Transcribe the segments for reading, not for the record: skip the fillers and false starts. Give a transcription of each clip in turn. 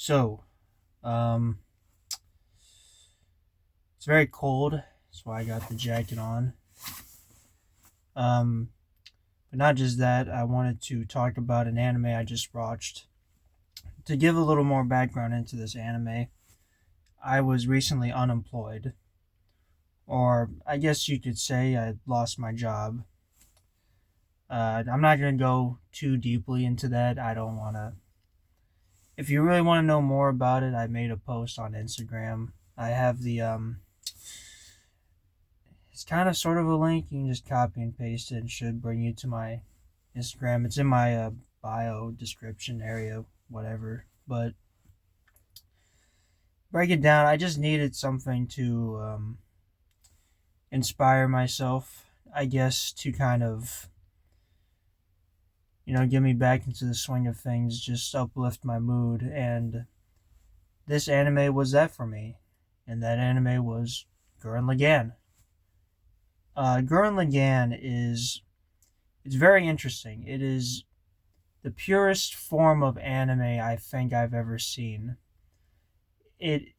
So, um, it's very cold. That's why I got the jacket on. Um, but not just that, I wanted to talk about an anime I just watched. To give a little more background into this anime, I was recently unemployed, or I guess you could say I lost my job. I'm not going to go too deeply into that. I don't want to. If you really want to know more about it, I made a post on Instagram. I have it's kind of sort of a link. You can just copy and paste it and should bring you to my Instagram. It's in my bio description area, whatever. But break it down. I just needed something to inspire myself, I guess, to kind of, get me back into the swing of things, just uplift my mood. And this anime was that for me. And that anime was Gurren Lagann. Gurren Lagann it's very interesting. It is the purest form of anime I think I've ever seen. It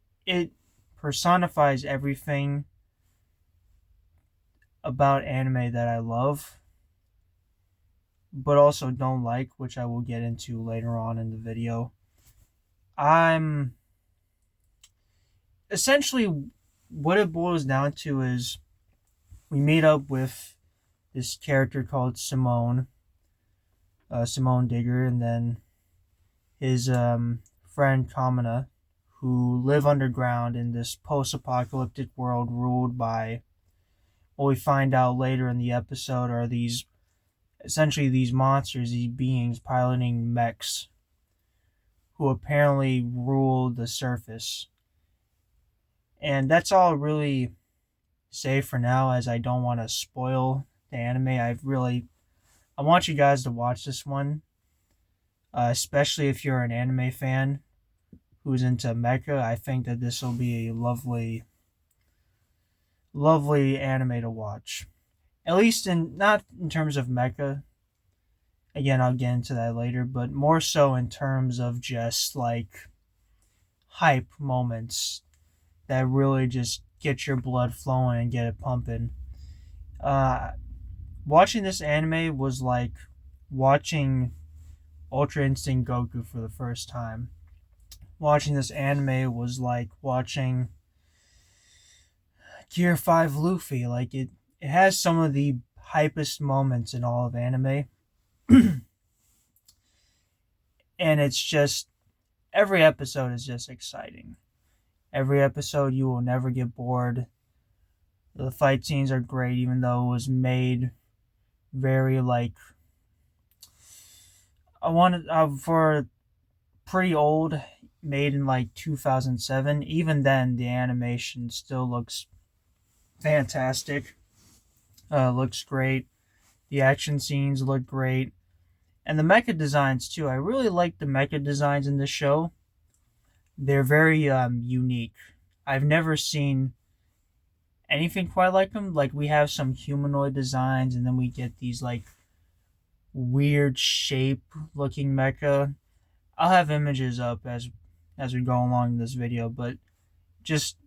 personifies everything about anime that I love, but also don't like, which I will get into later on in the video. I'm essentially what it boils down to is we meet up with this character called Simone Digger, and then his friend Kamina, who live underground in this post-apocalyptic world ruled by what we find out later in the episode are these monsters, these beings piloting mechs who apparently rule the surface. And that's all really say for now, as I don't want to spoil the anime. I want you guys to watch this one, especially if you're an anime fan who's into mecha. I think that this will be a lovely, lovely anime to watch. At least not in terms of mecha. Again, I'll get into that later, but more so in terms of just like hype moments that really just get your blood flowing and get it pumping. Uh, Watching this anime was like watching Ultra Instinct Goku for the first time. Watching this anime was like watching Gear 5 Luffy. Like it has some of the hypest moments in all of anime. And it's just every episode is just exciting. Every episode you will never get bored. The fight scenes are great, even though it was made very like I wanted for pretty old, made in like 2007. Even then, the animation still looks fantastic. Looks great. The action scenes look great, and the mecha designs too. I really like the mecha designs in this show. They're very unique. I've never seen anything quite like them. Like we have some humanoid designs, and then we get these like weird shape looking mecha. I'll have images up as we go along in this video, but just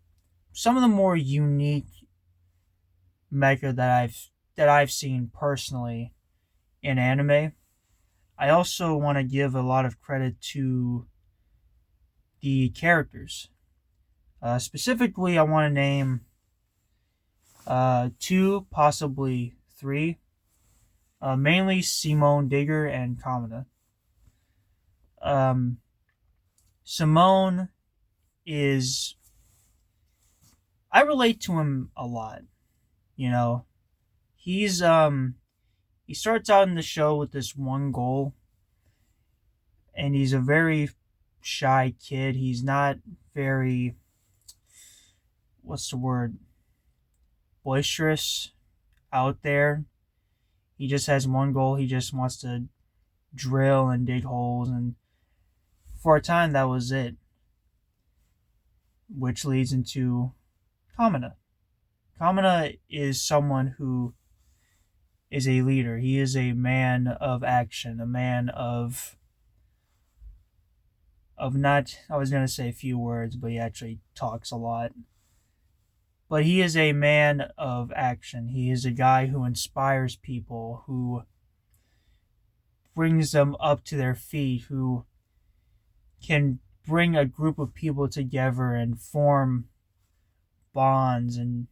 some of the more unique mecha that I've seen personally in anime. I also want to give a lot of credit to the characters. Specifically, I want to name two, possibly three. Mainly Simone Digger and Kamina. Simone is. I relate to him a lot. You know, he's he starts out in the show with this one goal, and he's a very shy kid. He's not very, what's the word, boisterous out there. He just has one goal. He just wants to drill and dig holes, and for a time that was it. Which leads into Kamina. Kamina is someone who is a leader. He is a man of action, a man of not, I was going to say a few words, but he actually talks a lot. But he is a man of action. He is a guy who inspires people, who brings them up to their feet, who can bring a group of people together and form bonds. And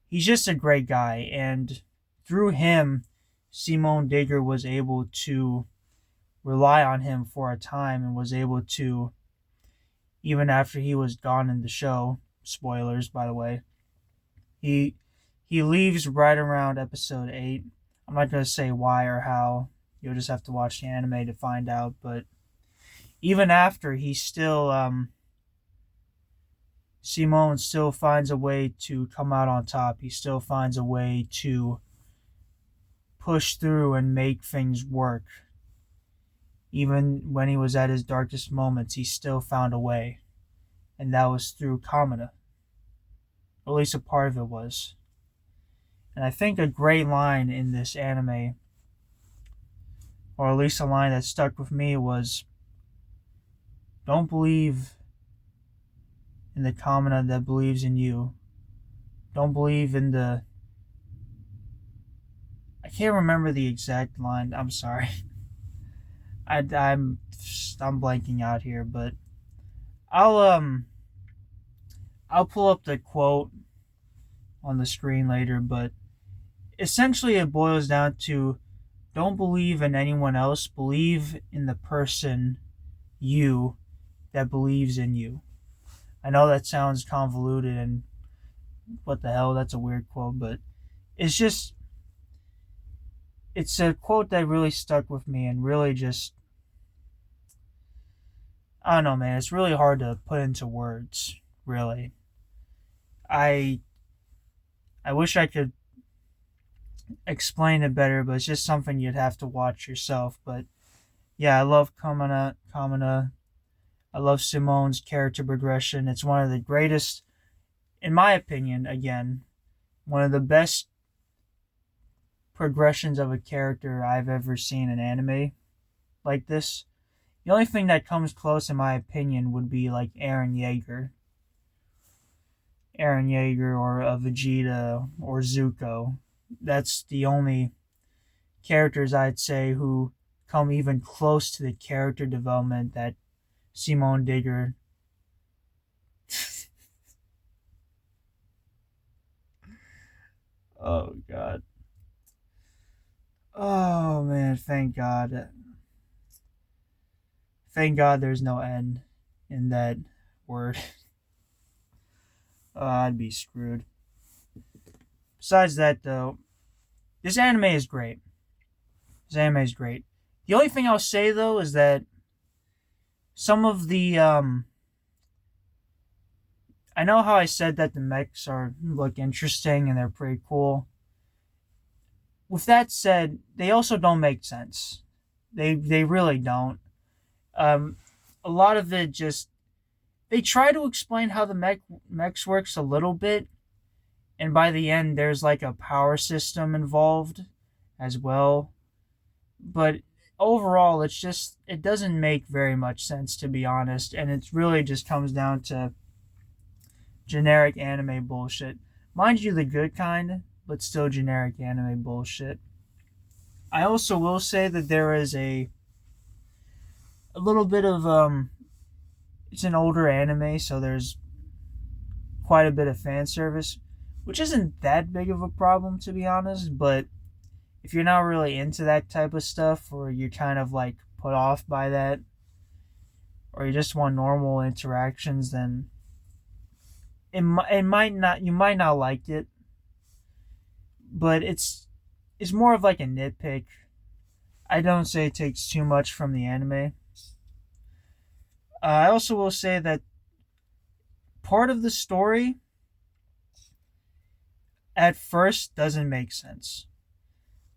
he's just a great guy. And through him, Simone Digger was able to rely on him for a time and was able to, even after he was gone in the show, spoilers by the way, he leaves right around episode 8. I'm not going to say why or how, you'll just have to watch the anime to find out, but even after, he still Simone still finds a way to come out on top. He still finds a way to push through and make things work. Even when he was at his darkest moments, he still found a way. And that was through Kamina. Or at least a part of it was. And I think a great line in this anime, or at least a line that stuck with me, was, don't believe in the Kamina that believes in you. Don't believe in the... I can't remember the exact line. I'm sorry. I'm blanking out here, but I'll pull up the quote on the screen later, but essentially it boils down to, don't believe in anyone else, believe in the person, you, that believes in you. I know that sounds convoluted and what the hell, that's a weird quote, but it's just, it's a quote that really stuck with me and really just, I don't know, man, it's really hard to put into words, really. I wish I could explain it better, but it's just something you'd have to watch yourself. But yeah, I love Kamina. I love Simone's character progression. It's one of the greatest, in my opinion, again, one of the best progressions of a character I've ever seen in anime like this. The only thing that comes close, in my opinion, would be like Eren Yeager or Vegeta or Zuko. That's the only characters I'd say who come even close to the character development that Simone Digger oh god. Oh man, thank God. Thank God there's no N in that word. I'd be screwed. Besides that, though, this anime is great. The only thing I'll say, though, is that some of the, I know how I said that the mechs look interesting and they're pretty cool. With that said, they also don't make sense. They really don't. A lot of it just, they try to explain how the mechs works a little bit, and by the end there's like a power system involved as well. But overall, it doesn't make very much sense, to be honest, and it really just comes down to generic anime bullshit. Mind you, the good kind, but still generic anime bullshit. I also will say that there is a little bit of it's an older anime, so there's quite a bit of fan service, which isn't that big of a problem, to be honest. But if you're not really into that type of stuff, or you're kind of like put off by that, or you just want normal interactions, then you might not like it. But it's more of like a nitpick. I don't say it takes too much from the anime. I also will say that part of the story at first doesn't make sense.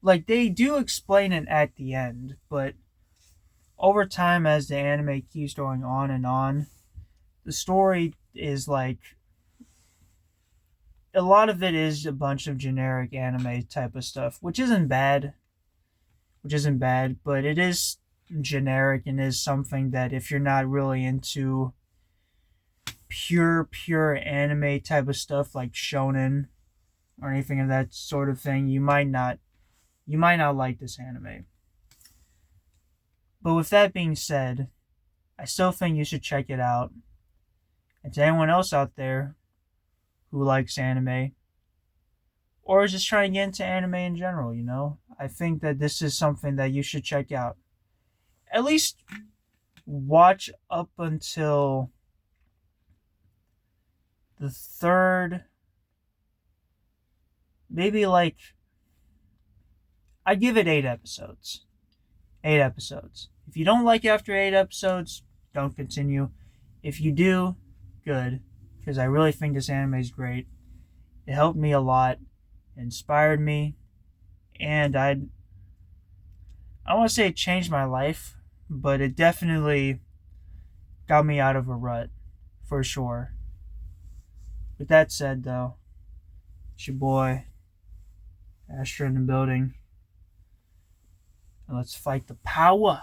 Like, they do explain it at the end, but over time, as the anime keeps going on and on, the story is like, a lot of it is a bunch of generic anime type of stuff, which isn't bad, but it is generic and is something that if you're not really into pure anime type of stuff like shonen or anything of that sort of thing, you might not like this anime. But with that being said, I still think you should check it out. And to anyone else out there who likes anime or is just trying to get into anime in general, I think that this is something that you should check out. At least watch up until the third, maybe like, I give it 8 episodes. 8 episodes. If you don't like it after 8 episodes, don't continue. If you do, good, because I really think this anime is great. It helped me a lot, inspired me, and I want to say it changed my life, but it definitely got me out of a rut, for sure. With that said, though, it's your boy, Astra in the building, and let's fight the power.